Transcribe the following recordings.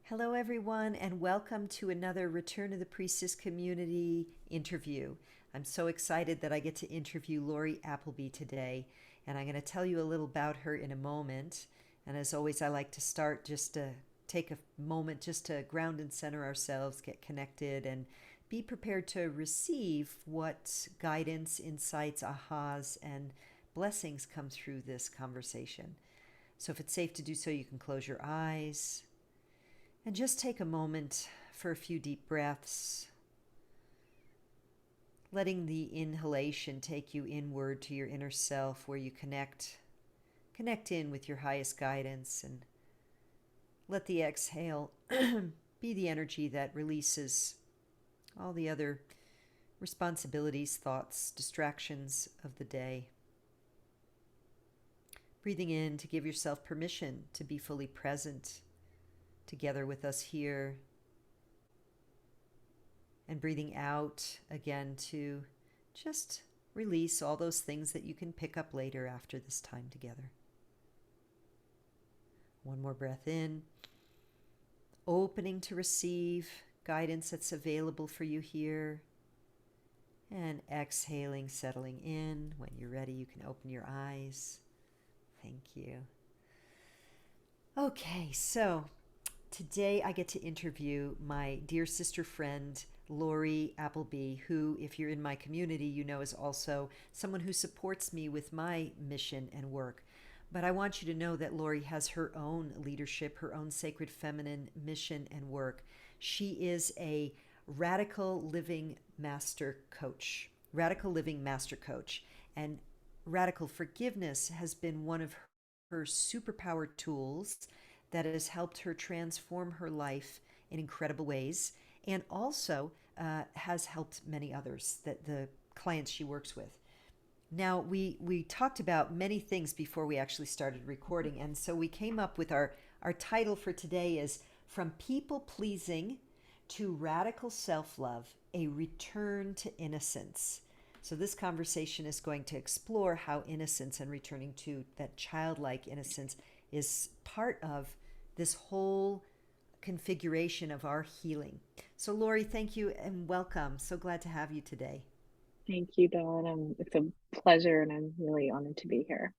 Hello, everyone, and welcome to another Return of the Priestess community interview. I'm so excited that I get to interview Lorree Appleby today, and I'm going to tell you a little about her in a moment. And as always, I like to start just to take a moment just to ground and center ourselves, get connected, and be prepared to receive what guidance, insights, ahas, and blessings come through this conversation. So if it's safe to do so, you can close your eyes and just take a moment for a few deep breaths, letting the inhalation take you inward to your inner self where you connect in with your highest guidance, and let the exhale be the energy that releases all the other responsibilities, thoughts, distractions of the day. Breathing in to give yourself permission to be fully present together with us here, and breathing out again to just release all those things that you can pick up later after this time together. One more breath in, opening to receive guidance that's available for you here. And exhaling, settling in. When you're ready, you can open your eyes. Thank you. Okay, so today I get to interview my dear sister friend, Lorree Appleby, who, if you're in my community, you know is also someone who supports me with my mission and work. But I want you to know that Lorree has her own leadership, her own sacred feminine mission and work. She is a radical living master coach. And radical forgiveness has been one of her superpower tools that has helped her transform her life in incredible ways, and also has helped many others, that the clients she works with. Now, we talked about many things before we actually started recording, and so we came up with our title for today is From People Pleasing to Radical Self Love, a Return to Innocence. So, this conversation is going to explore how innocence and returning to that childlike innocence is part of this whole configuration of our healing. So, Lorree, thank you and welcome. So glad to have you today. Thank you, Dawn. It's a pleasure, and I'm really honored to be here.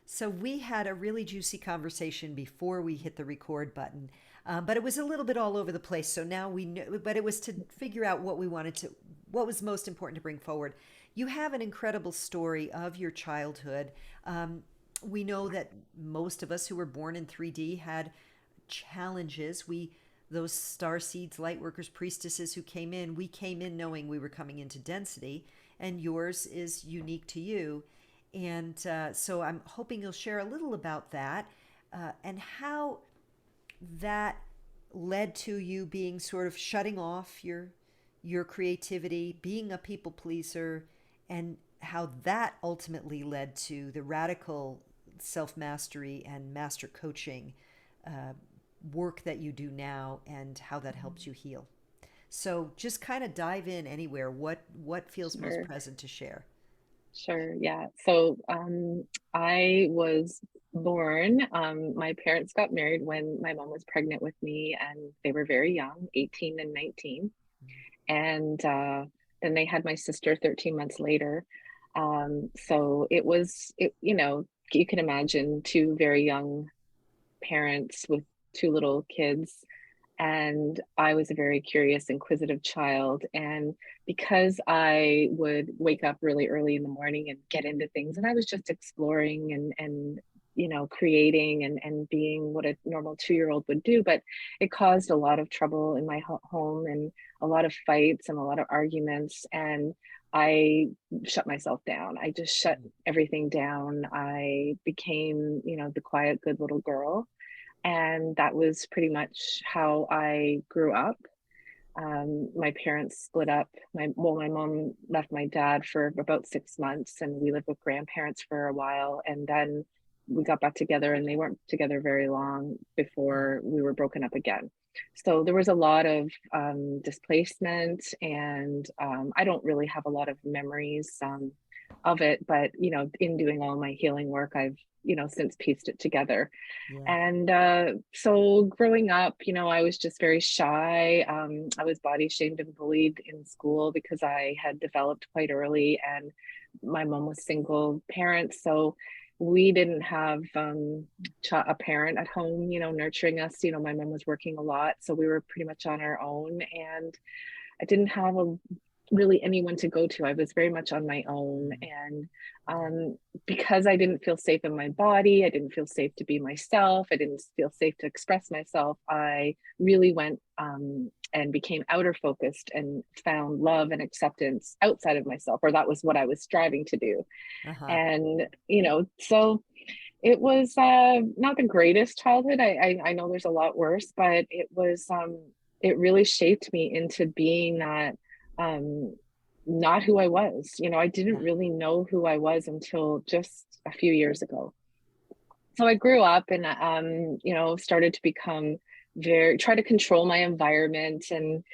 So, we had a really juicy conversation before we hit the record button, but it was a little bit all over the place. So now we know, but it was to figure out what was most important to bring forward. You have an incredible story of your childhood. We know that most of us who were born in 3D had challenges. Those star seeds, light workers, priestesses who came in, we came in knowing we were coming into density, and yours is unique to you. And so I'm hoping you'll share a little about that, and how that led to you being sort of shutting off your creativity, being a people pleaser, and how that ultimately led to the radical self mastery and master coaching uh, work that you do now, and how that helps you heal. So just kind of dive in anywhere. What feels most Sure, present to share? sure, yeah. I was born. My parents got married when my mom was pregnant with me, and they were very young, 18 and 19. And then they had my sister 13 months later. So you can imagine two very young parents with two little kids. And I was a very curious, inquisitive child. And because I would wake up really early in the morning and get into things, and I was just exploring and creating and being what a normal 2-year-old would do, but it caused a lot of trouble in my home and a lot of fights and a lot of arguments. And I shut myself down. I just shut everything down. I became, the quiet, good little girl, and that was pretty much how I grew up. My parents split up. My mom left my dad for about 6 months, and we lived with grandparents for a while. And then we got back together, and they weren't together very long Mm. before we were broken up again. So there was a lot of displacement, and I don't really have a lot of memories. of it. But, in doing all my healing work, I've, since pieced it together. Yeah. And so growing up, I was just very shy. I was body shamed and bullied in school because I had developed quite early, and my mom was single parent. So we didn't have a parent at home, nurturing us. My mom was working a lot. So we were pretty much on our own. And I didn't have really anyone to go to. I was very much on my own. Mm. And Yeah. because I didn't feel safe in my body, I didn't feel safe to be myself, I didn't feel safe to express myself, I really went and became outer focused and found love and acceptance outside of myself, or that was what I was striving to do. Uh-huh. And, so it was not the greatest childhood. I know there's a lot worse, but it really shaped me into being that um, not who I was. I didn't Yeah. really know who I was until just a few years ago. So I grew up and started to become try to control my environment and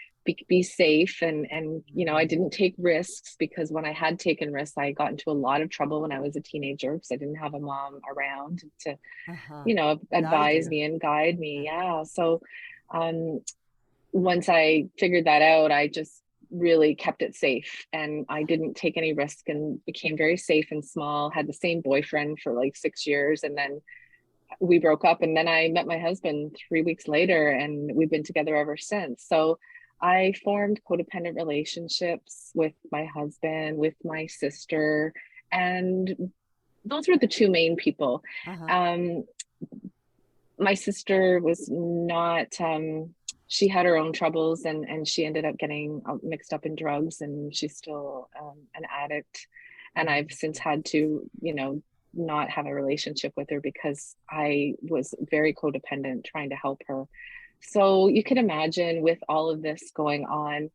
be safe, and I Mm. didn't take risks, because when I had taken risks, I got into a lot of trouble when I was a teenager because I didn't have a mom around to Uh-huh. Guide advise you. me and guide me. Yeah. Yeah. So um, once I figured that out, I just really kept it safe, and I didn't take any risk and became very safe and small. Had the same boyfriend for like 6 years, and then we broke up, and then I met my husband 3 weeks later, and we've been together ever since. So I formed codependent relationships with my husband, with my sister, and those were the two main people. Uh-huh. Um, my sister was not she had her own troubles, and she ended up getting mixed up in drugs, and she's still an addict. And I've since Mm. had to not have a relationship with her because I was very codependent trying to help her. So you can imagine, with all of this going on,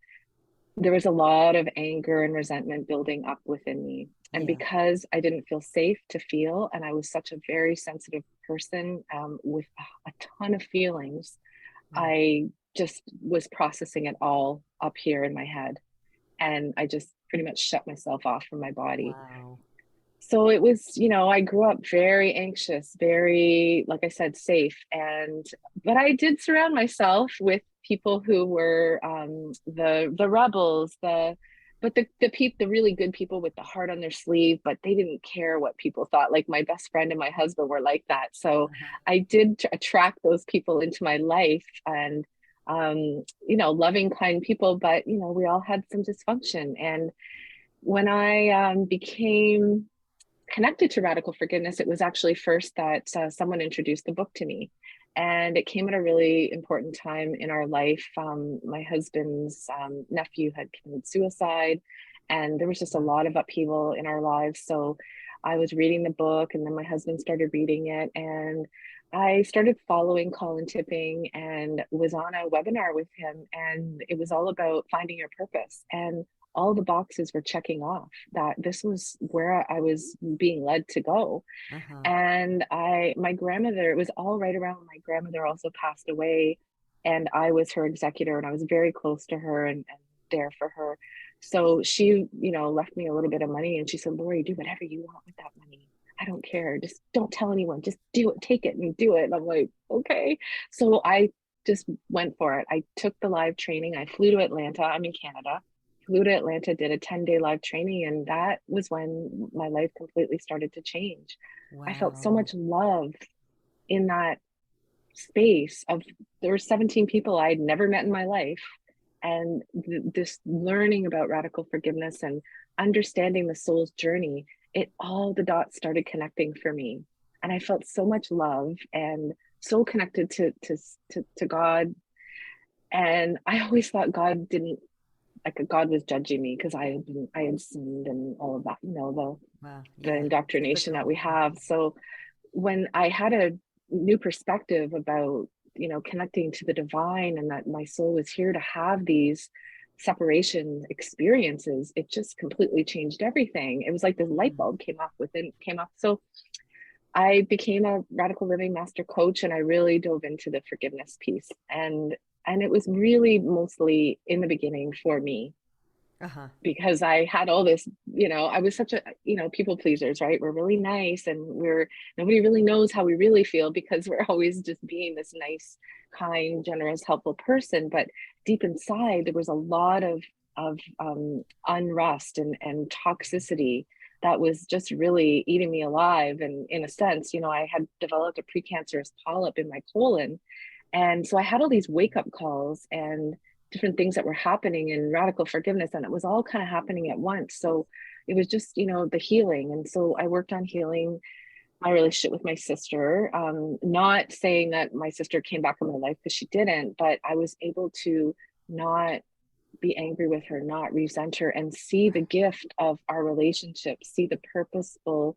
there was a lot of anger and resentment building up within me. And Yeah. because I didn't feel safe to feel, and I was such a very sensitive person with a ton of feelings, Mm. I just was processing it all up here in my head. And I just pretty much shut myself off from my body. Wow. So it was, I grew up very anxious, very, like I said, safe. But I did surround myself with people who were the rebels, the really good people with the heart on their sleeve, but they didn't care what people thought. Like my best friend and my husband were like that. So Uh-huh. I did attract those people into my life, and, loving, kind people, but, we all had some dysfunction. And when I became connected to radical forgiveness, it was actually first that someone introduced the book to me. And it came at a really important time in our life. My husband's nephew had committed suicide, and there was just a Wow. lot of upheaval in our lives. So I was reading the book, and then my husband started reading it. And I started following Colin Tipping and was on a webinar with him. And it was all about finding your purpose. And all the boxes were checking off that this was where I was being led to go. Uh-huh. And my grandmother, it was all right around when my grandmother also passed away, and I was her executor, and I was very close to her, and there for her. So she, left me a little bit of money, and she said, "Lorree, do whatever you want with that money. I don't care. Just don't tell anyone. Just do it. Take it and do it." And I'm like, okay. So I just went for it. I took the live training. I flew to Atlanta. I'm in Canada. Flew to Atlanta, did a 10-day live training, and that was when my life completely started to change. I felt so Wow. much love in that space of, there were 17 people I'd never met in my life. And this learning about radical forgiveness and understanding the soul's journey, all the dots started connecting for me. And I felt so much love and so connected to God. And I always thought God didn't, like, God was judging me because I had sinned and all of that, Wow. the Yeah. indoctrination that Typical. we have. So when I had a new perspective about, connecting to the divine, and that my soul was here to have these separation experiences, it just completely changed everything. It was like this light Mm. bulb came up. So I became a radical living master coach, and I really dove into the forgiveness piece. And it was really mostly in the beginning for me. Uh-huh. because I had all this, I was such a, people pleasers, right? We're really nice, and nobody really knows how we really feel because we're always just being this nice, kind, generous, helpful person. But deep inside, there was a lot of unrest and toxicity that was just really eating me alive. And in a sense, I had developed a precancerous polyp in my colon. And so I had all these wake up calls and different things that were happening in radical forgiveness, and it was all kind of happening at once. So it was just, the healing. And so I worked on healing my relationship with my sister. Not saying that my sister came back in my life, because she didn't, but I was able to not be angry with her, not resent her, and see the gift of our relationship, see the purposeful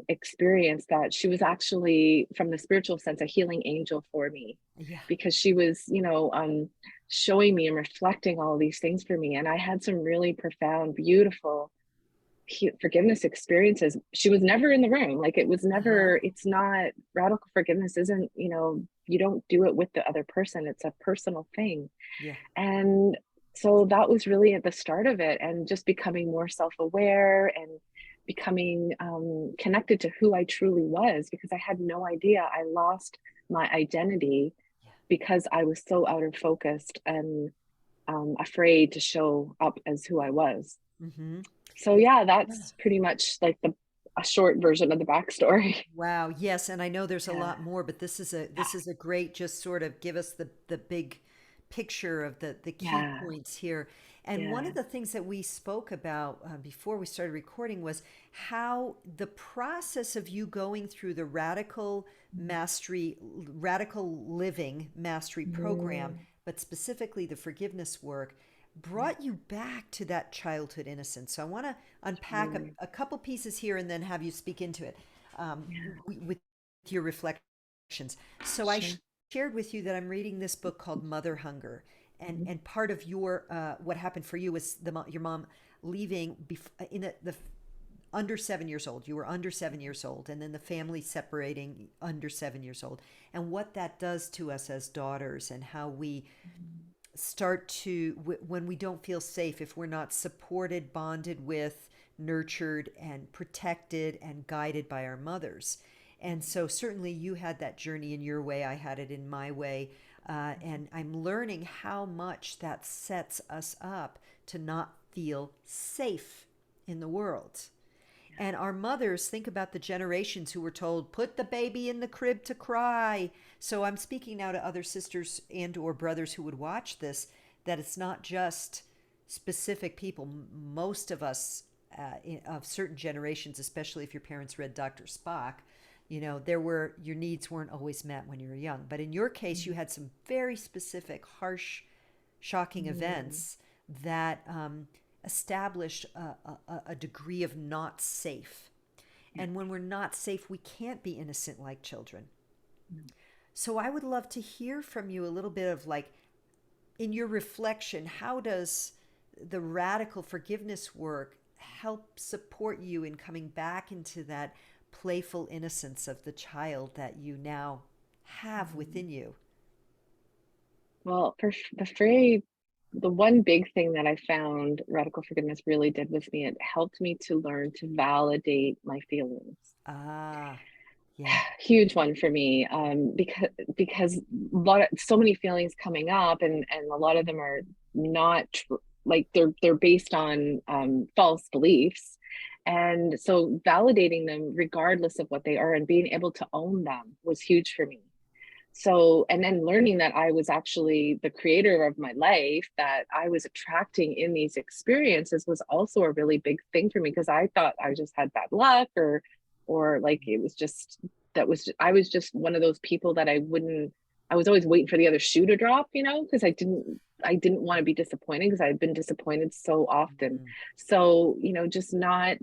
experience that she was actually, from the spiritual sense, a healing angel for me, Yeah. because she was, showing me and reflecting all these things for me. And I had some really profound, beautiful forgiveness experiences. She was never in the room. Like, it was Uh-huh. never, it's not, radical forgiveness isn't, you don't do it with the other person. It's a personal thing. Yeah. And so that was really at the start of it, and just becoming more self-aware and becoming connected to who I truly was, because I had no idea. I lost my identity Yeah. because I was so outer focused and afraid to show up as who I was. Mm-hmm. So yeah, Yeah. that's pretty much like a short version of the backstory. Wow. Yes, and I know there's a Yeah, lot more, but this is a great just sort of give us the big picture of the key yeah, points here. And one yeah. of the things that we spoke about before we started recording was how the process of you going through the radical living mastery program, Mm, but specifically the forgiveness work, brought you back to that childhood innocence. So I want to unpack totally. a couple pieces here and then have you speak into it Yeah, with your reflections. So sure. shared with you that I'm reading this book called Mother Hunger, Mhm. and part of your what happened for you was your mom leaving in the under 7 years old. You were under 7 years old, and then the family separating under 7 years old, and what that does to us as daughters, and how we start to when we don't feel safe, if we're not supported, bonded with, nurtured and protected and guided by our mothers. And so certainly you had that journey in your way, I had it in my way, and I'm learning how much that sets us up to not feel safe in the world. And our mothers, think about the generations who were told, put the baby in the crib to cry. So I'm speaking now to other sisters and or brothers who would watch this, that it's not just specific people. Most of us of certain generations, especially if your parents read Dr. Spock, your needs weren't always met when you were young. But in your case, you had some very specific, harsh, shocking Mm, events that established a degree of not safe. yeah. And when we're not safe, we can't be innocent like children. Mm. So I would love to hear from you a little bit of, like, in your reflection, how does the radical forgiveness work help support you in coming back into that playful innocence of the child that you now have Mm. within you? Well, the one big thing that I found radical forgiveness really did with me, it helped me to learn to validate my feelings. Ah, yeah. Huge one for me, because so many feelings coming up, and a lot of them are not like they're based on false beliefs, and so validating them regardless of what they are and being able to own them was huge for me. So, and then learning that I was actually the creator of my life, that I was attracting in these experiences, was also a really big thing for me, because I thought I just had bad luck, or like it was just, I was just one of those people that I was always waiting for the other shoe to drop, because I didn't want to be disappointed, because I had been disappointed so often. Mm-hmm. So, just not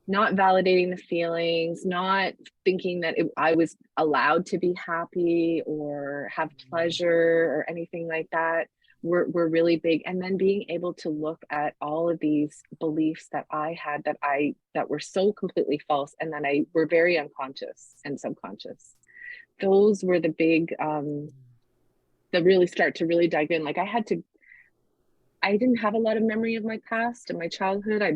validating the feelings, not thinking that I was allowed to be happy or have pleasure or anything like that, were really big. And then being able to look at all of these beliefs that I had, that were so completely false, and that I were very unconscious and subconscious. Those were the big that really start to really dive in. Like, I didn't have a lot of memory of my past and my childhood. I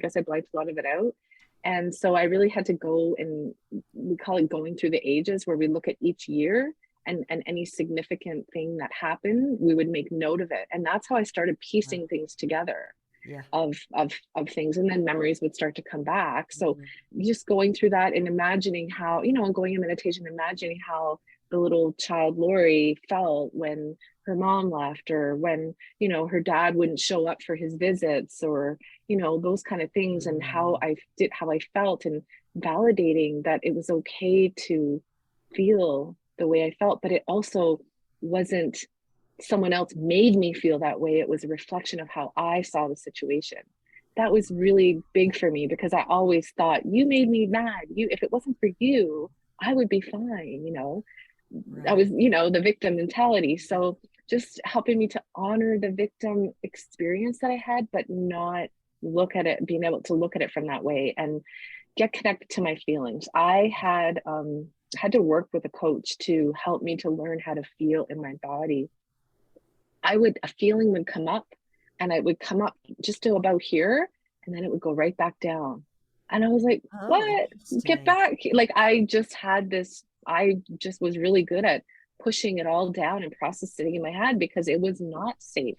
guess I blanked a lot of it out. And so I really had to go, and we call it going through the ages, where we look at each year, and any significant thing that happened, we would make note of it. And that's how I started Wow. piecing things together Yeah. of things, and then memories would start to come back. So Mhm. just going through that and imagining how, and going in meditation, imagining how the little child Lorree felt when her mom left, or when her dad wouldn't show up for his visits, or those kind of things, and Mm. how I felt, and validating that it was okay to feel the way I felt, but it also wasn't someone else made me feel that way. It was a reflection of how I saw the situation. That was really big for me, because I always thought, you made me mad. If it wasn't for you, I would be fine. I Right. was, the victim mentality. So just helping me to honor the victim experience that I had, but not being able to look at it from that way, and get connected to my feelings. I had to work with a coach to help me to learn how to feel in my body. A feeling would come up, and it would come up just to about here, and then it would go right back down. And I was like, Oh, what? Get interesting. back. Like, I just was really good at pushing it all down and processing in my head, because it was not safe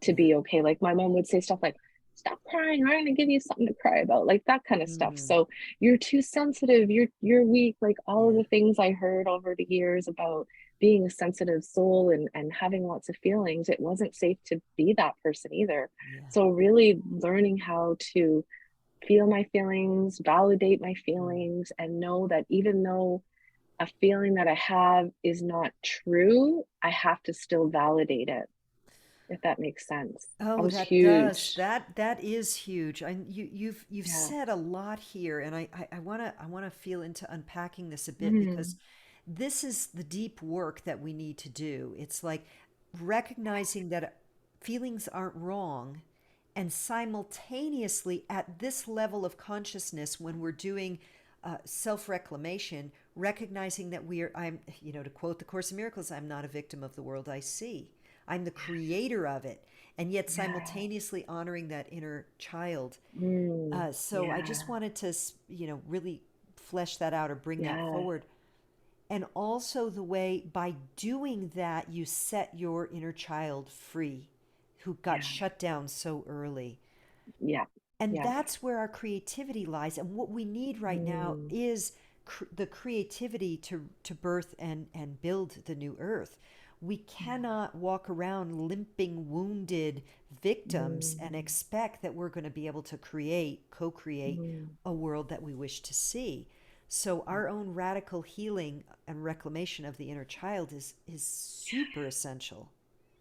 to Yeah. be okay. Like, my mom would say stuff like, stop crying, I'm gonna give you something to cry about, like that kind of stuff. Mm. So you're too sensitive, you're weak, like all of Yeah. the things I heard over the years about being a sensitive soul, and having lots of feelings, it wasn't safe to be that person either. Yeah. So really learning how to feel my feelings, validate my Mm. feelings, and know that even though a feeling that I have is not true, I have to still validate it, if that makes sense. That Oh, was that does. huge. That is huge. You've Yeah. said a lot here, and I wanna feel into unpacking this a bit, because Mm. this is the deep work that we need to do. It's like recognizing that feelings aren't wrong, and simultaneously at this level of consciousness, when we're doing self-reclamation, recognizing that to quote the Course in Miracles, I'm not a victim of the world I see. I'm the creator of it, and yet Yeah. simultaneously honoring that inner child. So I just Yeah. wanted to, really flesh that out or bring that Yeah. forward. And also the way by doing that, you set your inner child free, who got Yeah. shut down so early. Yeah. And Yes. that's where our creativity lies. And what we need right now Mm. is the creativity to birth and build the new earth. We cannot walk around limping, wounded victims and Mm. expect that we're going to be able to co create Mm. a world that we wish to see. So, Yeah. our own radical healing and reclamation of the inner child is super essential.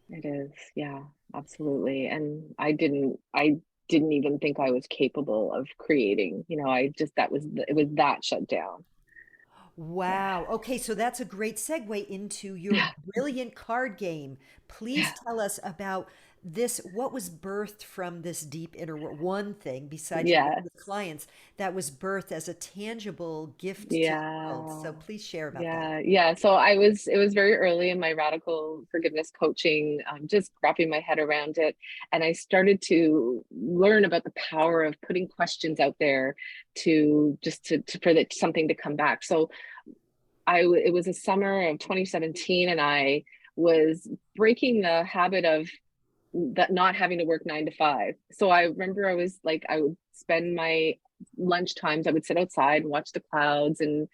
It is. Yeah, absolutely. And I didn't even think I was capable of creating. I just it was that shut down. Yeah. Wow. Okay, so that's a great segue into your Yeah. brilliant card game. Please Yeah. tell us about this. What was birthed from this deep inner world? One thing, besides your work Yeah. with clients, that was birthed as a tangible gift to the world. Yeah. So please share about that. Yeah. So it was very early in my radical forgiveness coaching, just wrapping my head around it. And I started to learn about the power of putting questions out there to just for something to come back. So it was a summer of 2017, and I was breaking the habit of that, not having to work 9 to 5. So I remember I would spend my lunch times, I would sit outside and watch the clouds and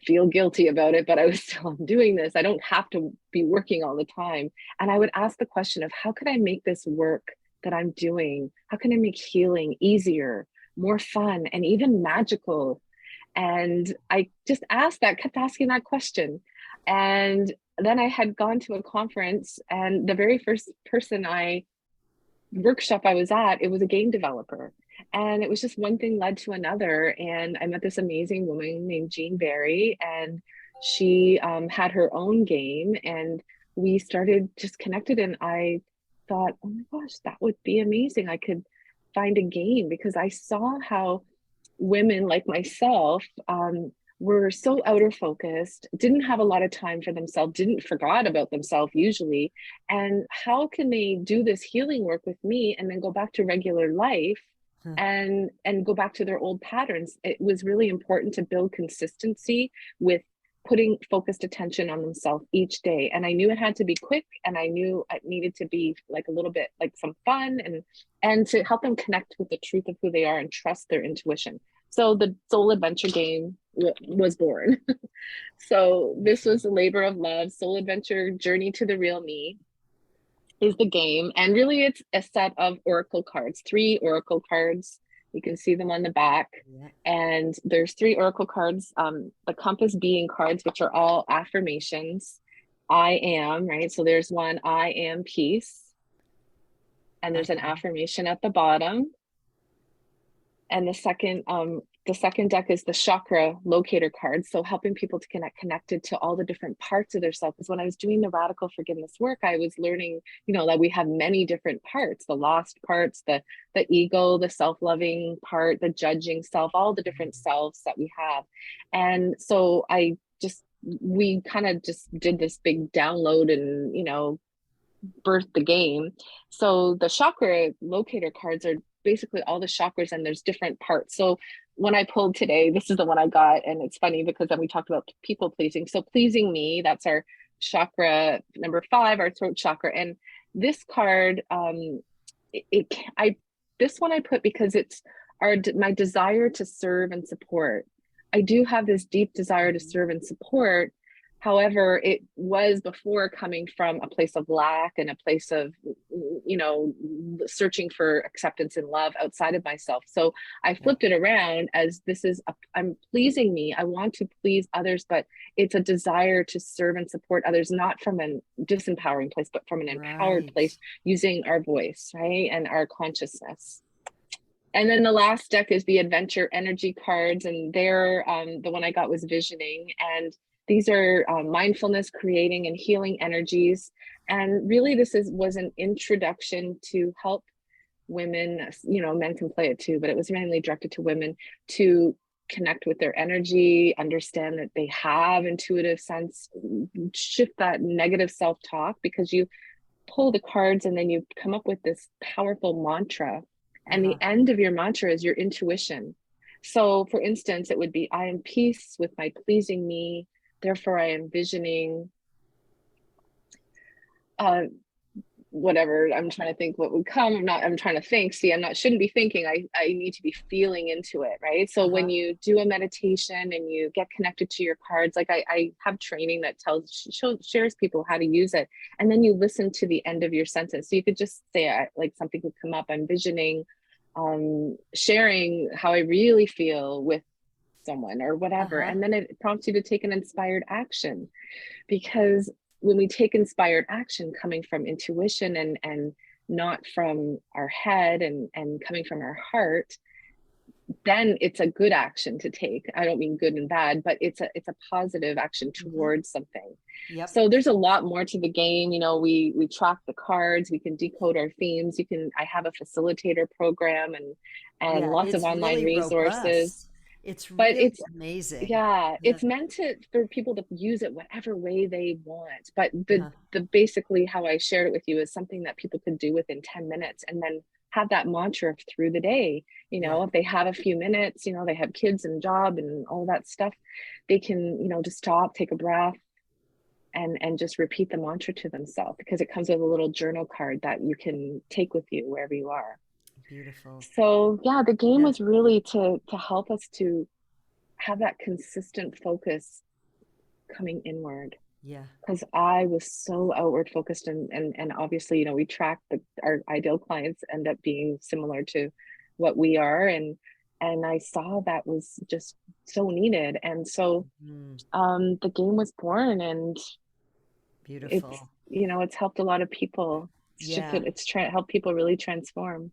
feel guilty about it, but I was still doing this. I don't have to be working all the time. And I would ask the question of, how can I make this work that I'm doing? How can I make healing easier, more fun, and even magical? And I just kept asking that question. And then I had gone to a conference, and the very first workshop I was at, it was a game developer. And it was just one thing led to another. And I met this amazing woman named Jean Barry, and she had her own game. And we started just connected. And I thought, oh my gosh, that would be amazing. I could find a game, because I saw how women like myself were so outer focused, didn't have a lot of time for themselves, didn't forgot about themselves usually. And how can they do this healing work with me and then go back to regular life Huh. and go back to their old patterns? It was really important to build consistency with putting focused attention on themselves each day. And I knew it had to be quick, and I knew it needed to be like a little bit like some fun, and to help them connect with the truth of who they are and trust their intuition. So the soul adventure game was born. So this Beautiful. was a labor of love. Soul adventure journey to the real me is the game. And really, it's a set of oracle cards, three oracle cards. You can see them on the back. Yeah. And there's three oracle cards, the compass being cards, which are all affirmations. I am, right? So there's one, I am peace. And there's an Uh-huh. affirmation at the bottom. And the second deck is the chakra locator card, so helping people to connected to all the different parts of their self. Because when I was doing the radical forgiveness work, I was learning, that we have many different parts: the lost parts, the ego, the self-loving part, the judging self, all the different selves that we have. And so we kind of just did this big download and birth the game. So the chakra locator cards are basically all the chakras, and there's different parts. So when I pulled today, this is the one I got. And it's funny because then we talked about people pleasing. So pleasing me, that's our chakra number 5, our throat chakra. And this card, I this one I put because it's my desire to serve and support. I do have this deep desire to serve and support. However, it was before coming from a place of lack and a place of, searching for acceptance and love outside of myself. So I Right. flipped it around as I'm pleasing me. I want to please others, but it's a desire to serve and support others, not from a disempowering place, but from an empowered Right. place, using our voice, right? And our consciousness. And then the last deck is the adventure energy cards, and they're the one I got was visioning, and these are mindfulness, creating, and healing energies. And really, was an introduction to help women. Men can play it too, but it was mainly directed to women to connect with their energy, understand that they have intuitive sense, shift that negative self-talk, because you pull the cards and then you come up with this powerful mantra. And the Uh-huh. end of your mantra is your intuition. So, for instance, it would be, I am peace with my pleasing me. Therefore, I am visioning, uh, whatever. I'm trying to think what would come. I'm trying to think. See, shouldn't be thinking. I need to be feeling into it, right? So when Uh-huh. you do a meditation and you get connected to your cards, like I have training that shares people how to use it. And then you listen to the end of your sentence. So you could just say, like, something could come up. I'm visioning, sharing how I really feel with someone or whatever. Uh-huh. And then it prompts you to take an inspired action, because when we take inspired action coming from intuition and not from our head and coming from our heart, then it's a good action to take. I don't mean good and bad, but it's a positive action Mm-hmm. towards something. Yep. So there's a lot more to the game. We track the cards, we can decode our themes. I have a facilitator program and Yeah, lots of it's online really resources. robust. It's But really amazing. Yeah. it's meant for people to use it whatever way they want. But Uh-huh. the basically how I shared it with you is something that people could do within 10 minutes, and then have that mantra through the day. Yeah. If they have a few minutes, they have kids and job and all that stuff, they can, just stop, take a breath, and just repeat the mantra to themselves, because it comes with a little journal card that you can take with you wherever you are. Beautiful. So yeah, the game Yeah. was really to help us to have that consistent focus coming inward, Yeah. because I was so outward focused, and obviously, we track our ideal clients end up being similar to what we are, and I saw that was just so needed. And so Mm, the game was born, and it's beautiful. it's helped a lot of people. Yeah. Helped people really transform.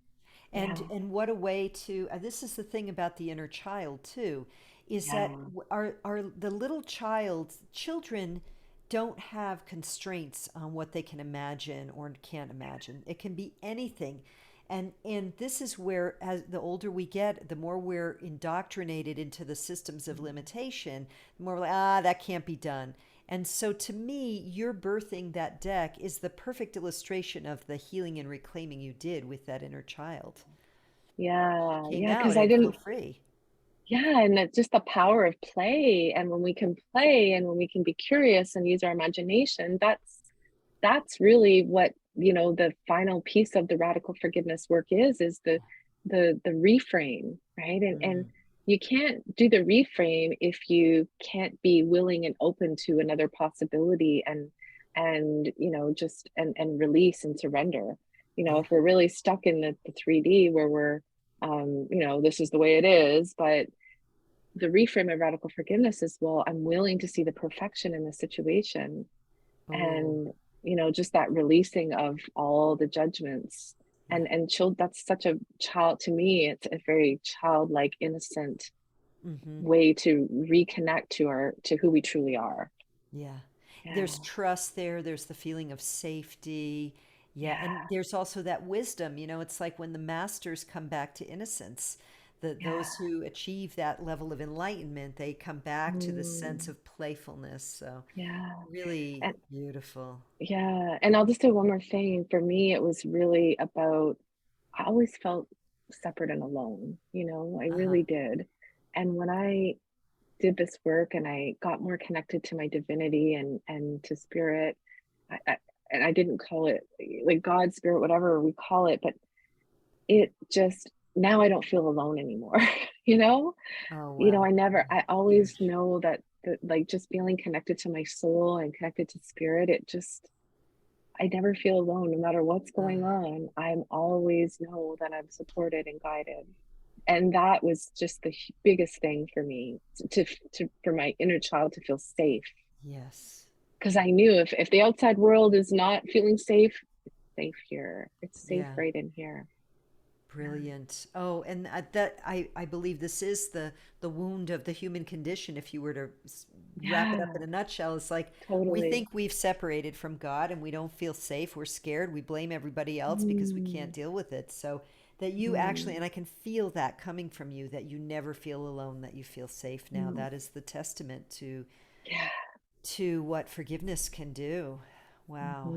And Yeah. what a way to this is the thing about the inner child too, is Yeah. that our the little children don't have constraints on what they can imagine or can't imagine. It can be anything. And this is where, as the older we get, the more we're indoctrinated into the systems of limitation, the more we're like, that can't be done. And so to me, your birthing that deck is the perfect illustration of the healing and reclaiming you did with that inner child. She Yeah, came yeah, out because I and feel didn't, free. yeah, and that just the power of play. And when we can play and when we can be curious and use our imagination, that's really what, the final piece of the radical forgiveness work is the reframe, right? And Mm. you can't do the reframe if you can't be willing and open to another possibility and just and release and surrender. Yeah. If we're really stuck in the 3D where we're this is the way it is, but the reframe of radical forgiveness is, well, I'm willing to see the perfection in the situation. Oh, And just that releasing of all the judgments. yeah. And child, that's such a child, to me it's a very childlike, innocent Mm-hmm. way to reconnect to who we truly are. Yeah. There's Yeah, trust there. There's the feeling of safety. Yeah. yeah, And there's also that wisdom. It's like when the masters come back to innocence, yeah. those who achieve that level of enlightenment, they come back to the sense Mm, of playfulness. So yeah. really And beautiful. yeah, and I'll just say one more thing. For me, it was really about, I always felt separate and alone, I Uh-huh. really did. And when I did this work and I got more connected to my divinity and to spirit, I and I didn't call it like God, spirit, whatever we call it, but it just, now I don't feel alone anymore. you know Oh, wow. I always Huge. know that like just feeling connected to my soul and connected to spirit, it just, I never feel alone. No matter what's going Uh, on, I'm always know that I'm supported and guided. And that was just the biggest thing for me, to for my inner child to feel safe, yes. because I knew if the outside world is not feeling safe, it's safe here. It's safe Yeah. right in here. Brilliant. Oh, and that I believe this is the wound of the human condition. If you were to wrap it up Yeah, in a nutshell, it's like we totally. think we've separated from God and we don't feel safe. We're scared. We blame everybody else because we can't Mm, deal with it. So that you actually, mm, and I can feel that coming from you, that you never feel alone, that you feel safe now. mm. That is the testament Yeah. to what forgiveness can do. Wow.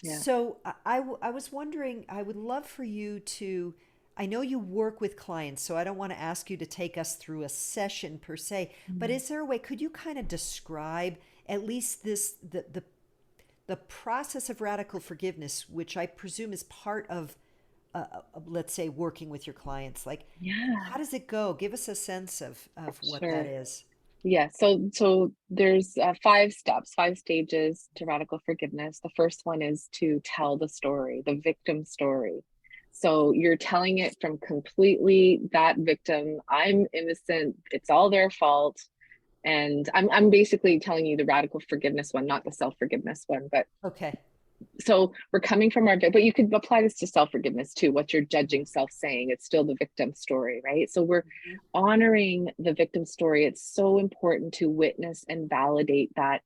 Yeah. So I was wondering, I would love for you to, I know you work with clients, so I don't want to ask you to take us through a session per se, but Mm. is there a way, could you kind of describe at least the process of radical forgiveness, which I presume is part of, let's say, working with your clients? Like, Yeah. how does it go? Give us a sense of what that Sure. is. Yeah, so there's 5 steps, 5 stages to radical forgiveness. The first one is to tell the story, the victim story. So you're telling it from completely that victim, I'm innocent, it's all their fault. And I'm basically telling you the radical forgiveness one, not the self-forgiveness one. But Okay. so we're coming from our, but you could apply this to self-forgiveness too. What you're judging self saying, it's still the victim story, right? So we're Mhm. honoring the victim story. It's so important to witness and validate that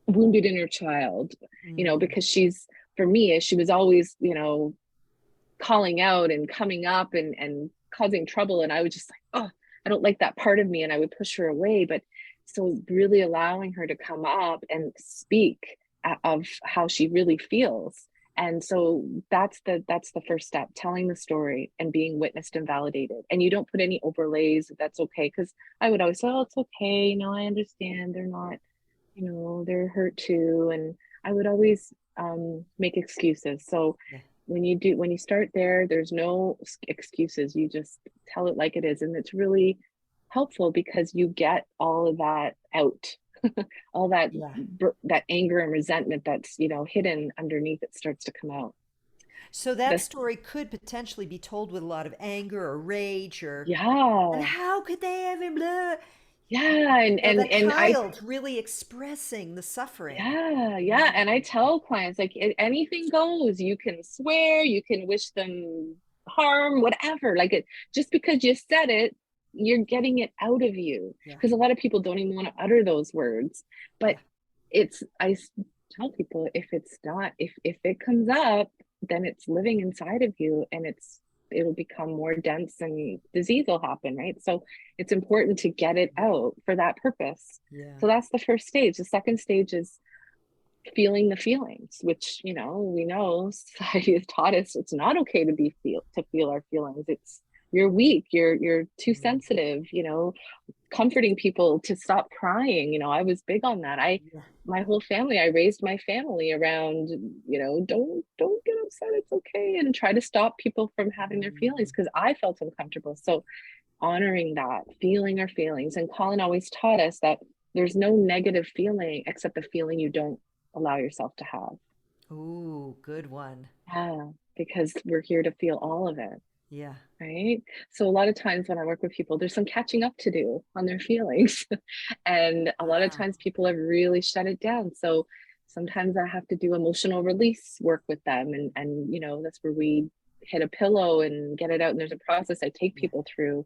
wounded inner child, Mm, because she's, for me, she was always, calling out and coming up and causing trouble. And I was just like, oh, I don't like that part of me. And I would push her away. But so really allowing her to come up and speak of how she really feels. And so that's the first step, telling the story and being witnessed and validated. And you don't put any overlays, that's okay. Because I would always say, oh, it's okay, I understand, they're not, they're hurt too. And I would always make excuses. So yeah. when you start there, there's no excuses. You just tell it like it is. And it's really helpful because you get all of that out, all Yeah. that anger and resentment that's, hidden underneath, it starts to come out. So that This, story could potentially be told with a lot of anger or rage or, and yeah, how could they ever blah? yeah. That And I, child really expressing the suffering. yeah, yeah. And I Mm, tell clients, like, anything goes. You can swear, you can wish them harm, whatever. Like, it, just because you said it, you're getting it out of you. yeah, Because a lot of people don't even want to utter those words. But yeah. it's, tell people, if it's not, if it comes up, then it's living inside of you, and it'll become more dense and disease will happen, right? So it's important to get it out for that purpose. Yeah. So that's the first stage. The second stage is feeling the feelings, which, we know society has taught us it's not okay to feel our feelings. It's, you're weak, you're too Mm. sensitive, comforting people to stop crying. I was big on that. Yeah. My whole family, I raised my family around, don't get upset, it's okay, and try to stop people from having their feelings, Mm. because I felt uncomfortable. So honoring that, feeling our feelings. And Colin always taught us that there's no negative feeling except the feeling you don't allow yourself to have. Ooh, good one. Yeah, because we're here to feel all of it. Yeah. Right. So a lot of times when I work with people, there's some catching up to do on their feelings. And a lot of Ah, times people have really shut it down. So sometimes I have to do emotional release work with them. And that's where we hit a pillow and get it out. And there's a process I take yeah. people through,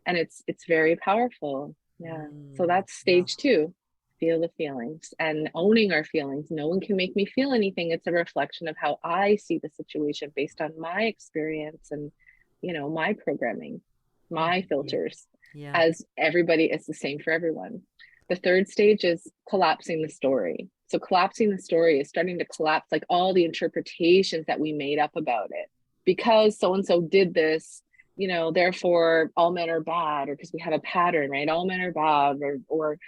and it's very powerful. Yeah. So Mm. that's Well, stage two. Feel the feelings and owning our feelings. No one can make me feel anything. It's a reflection of how I see the situation based on my experience and, my programming, my yeah. filters, Yeah. as everybody is the same for everyone. The third stage is collapsing the story. So collapsing the story is starting to collapse like all the interpretations that we made up about it. Because so and so did this, therefore all men are bad, or because we have a pattern, right? All men are bad, or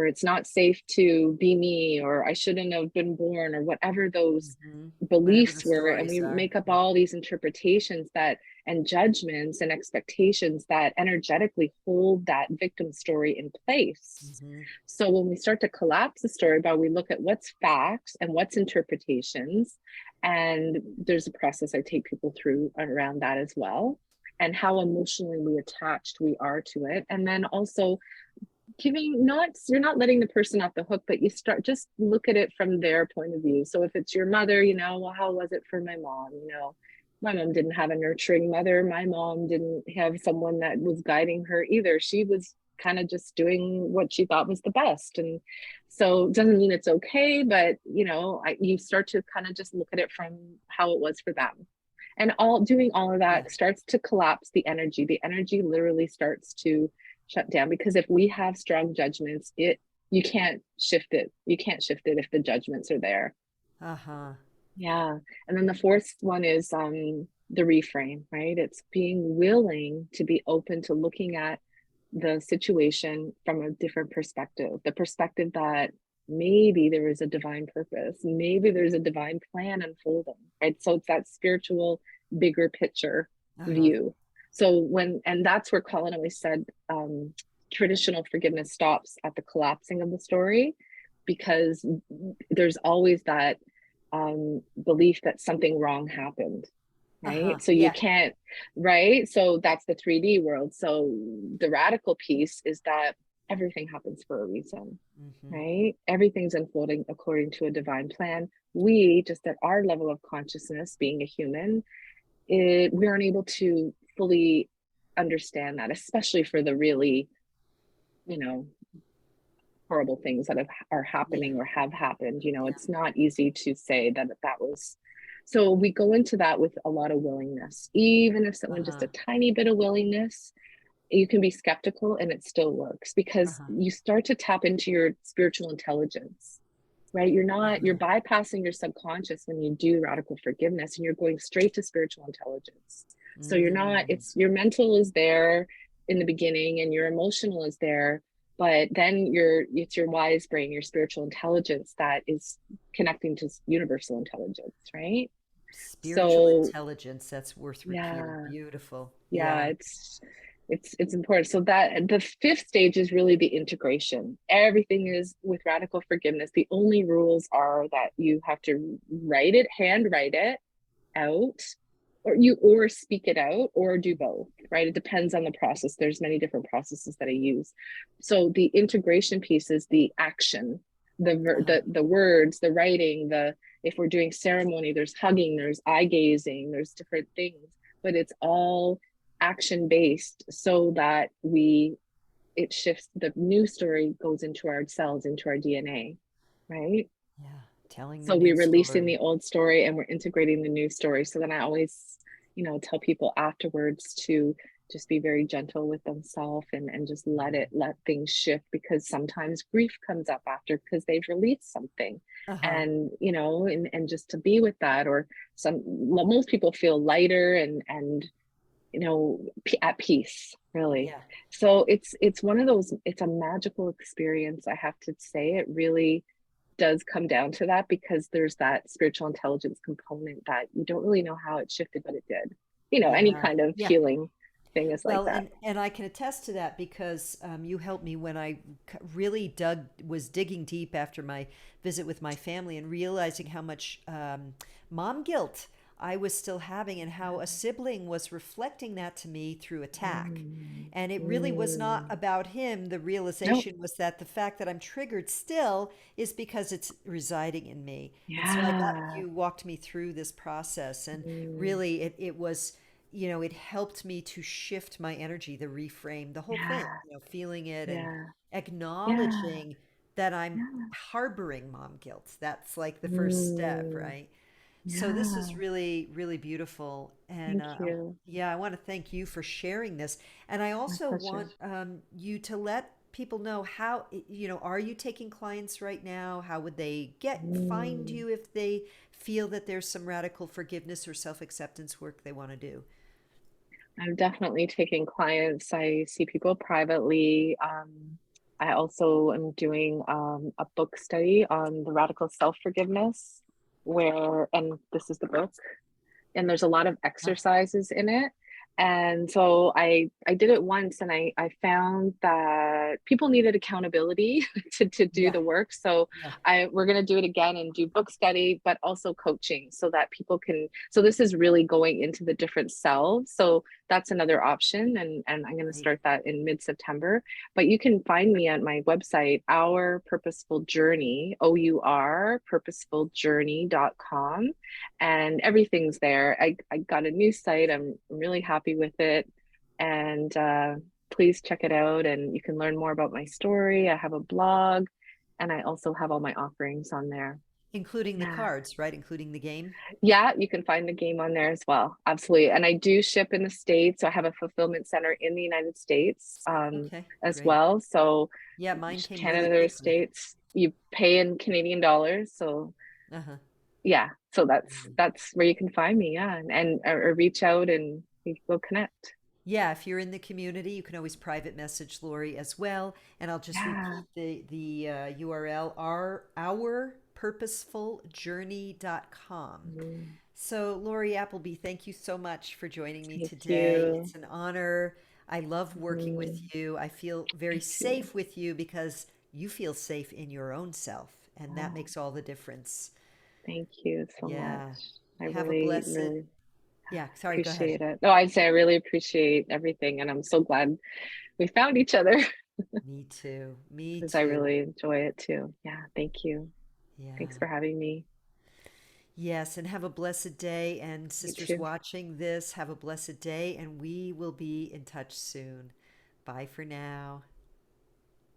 it's not safe to be me, or I shouldn't have been born, or whatever those Hmm. Whatever the beliefs were. And stories we are. make up all these interpretations that, and judgments and expectations that energetically hold that victim story in place. Hmm. So when we start to collapse the story, about we look at what's facts and what's interpretations, and there's a process I take people through around that as well, and how emotionally attached we are to it. And then also giving, not, you're not letting the person off the hook, but you start, just look at it from their point of view. So if it's your mother, well, how was it for my mom? My mom didn't have a nurturing mother. My mom didn't have someone that was guiding her either. She was kind of just doing what she thought was the best. And so it doesn't mean it's okay, but you start to kind of just look at it from how it was for them. And all of Yeah. that starts to collapse the energy. The energy literally starts to shut down, because if we have strong judgments, you can't shift it. You can't shift it if the judgments are there. Uh-huh. Yeah. And then the fourth one is the reframe, right? It's being willing to be open to looking at the situation from a different perspective, the perspective that maybe there is a divine purpose, maybe there's a divine plan unfolding, right? So it's that spiritual, bigger picture Uh-huh. view. And that's where Colin always said, traditional forgiveness stops at the collapsing of the story, because there's always that belief that something wrong happened, Uh-huh. right? So you Yeah. can't, right? So that's the 3D world. So the radical piece is that everything happens for a reason, Hmm. right? Everything's unfolding according to a divine plan. We, just at our level of consciousness, being a human, we aren't able to fully understand that, especially for the really, you know, horrible things that are Yeah. happening or have happened. Yeah. It's not easy to say that was. So we go into that with a lot of willingness. Even if someone just Uh-huh. a tiny bit of willingness, you can be skeptical and it still works, because Uh-huh. you start to tap into your spiritual intelligence, right? You're Uh-huh. bypassing your subconscious when you do radical forgiveness, and you're going straight to spiritual intelligence. So you're not, Mm. it's, your mental is there in the beginning and your emotional is there, but then it's your wise brain, your spiritual intelligence, that is connecting to universal intelligence, right? Spiritual So intelligence, that's worth repeating. yeah, Beautiful. yeah, Yeah. it's important. So that the fifth stage is really the integration. Everything is with radical forgiveness. The only rules are that you have to handwrite it out, or speak it out, or do both, right? It depends on the process. There's many different processes that I use. So the integration piece is the action, Uh-huh. the words, the writing, if we're doing ceremony, there's hugging, there's eye gazing, there's different things, but it's all action based, so that it shifts, the new story goes into our cells, into our DNA, right? Yeah. Telling the So we're new releasing the story. old story and we're integrating the new story. So then I always, tell people afterwards to just be very gentle with themselves and just let things shift, because sometimes grief comes up after because they've released something. Uh-huh. And just to be with that, or most people feel lighter and at peace, really. Yeah. So it's one of those, it's a magical experience, I have to say. It really does come down to that, because there's that spiritual intelligence component that you don't really know how it shifted, but it did. Any Yeah. kind of Yeah. healing thing is like Well, that. and I can attest to that because you helped me when I really was digging deep after my visit with my family and realizing how much mom guilt I was still having and how a sibling was reflecting that to me through attack. Mm, And it really was not mm. about him. The Nope. realization was that the fact that I'm triggered still is because it's residing in me. And so I got Yeah. you walked me through this process, and Mm, really it was, it helped me to shift my energy, the reframe, the whole thing, yeah. feeling it and Yeah. Yeah. acknowledging that I'm Yeah. harboring mom guilt. That's like the first step, Mm, right? So this yeah. is really, really beautiful. And Thank you. yeah, I want to thank you for sharing this. And I My also pleasure. want you to let people know how, are you taking clients right now? How would they find Mm. you if they feel that there's some radical forgiveness or self-acceptance work they want to do? I'm definitely taking clients. I see people privately. I also am doing a book study on the radical self-forgiveness, and this is the book, and there's a lot of Huh? exercises in it. And so I did it once, and I found that people needed accountability to do Yeah, the work. So yeah, we're going to do it again and do book study, but also coaching, so that people can, so this is really going into the different selves. So that's another option, and I'm going to right. start that in mid-September. But you can find me at my website, Our Purposeful Journey, OUR purposefuljourney.com, and everything's there. I got a new site. I'm really happy with it. And please check it out, and you can learn more about my story. I have a blog, and I also have all my offerings on there. Including the Yeah. cards, right? Including the game. Yeah, you can find the game on there as well. Absolutely. And I do ship in the States. So I have a fulfillment center in the United States, Okay, as great. well. So Yeah, mine came really Canada or quickly. States, you pay in Canadian dollars. So Uh-huh. yeah, so that's Great. that's where you can find me. Yeah, and or reach out and we'll connect. Yeah, if you're in the community, you can always private message Lori as well. And I'll just Yeah. repeat the URL, ourpurposefuljourney.com. Mm, So, Lorree Appleby, thank you so much for joining me thank today. you. It's an honor. I love working with Mm, you. I feel very me too. safe with you because you feel safe in your own self, and that Oh, makes all the difference. thank you so much. Yeah. I Have a really, blessed, really yeah, sorry, go ahead. appreciate it. No, I'd say I really appreciate everything, and I'm so glad we found each other, Me too. Me because I too. really enjoy it too. Yeah, thank you. Thanks Yeah. for having me. Yes, and have a blessed day. And You sisters too. watching this, have a blessed day, and we will be in touch soon. Bye for now.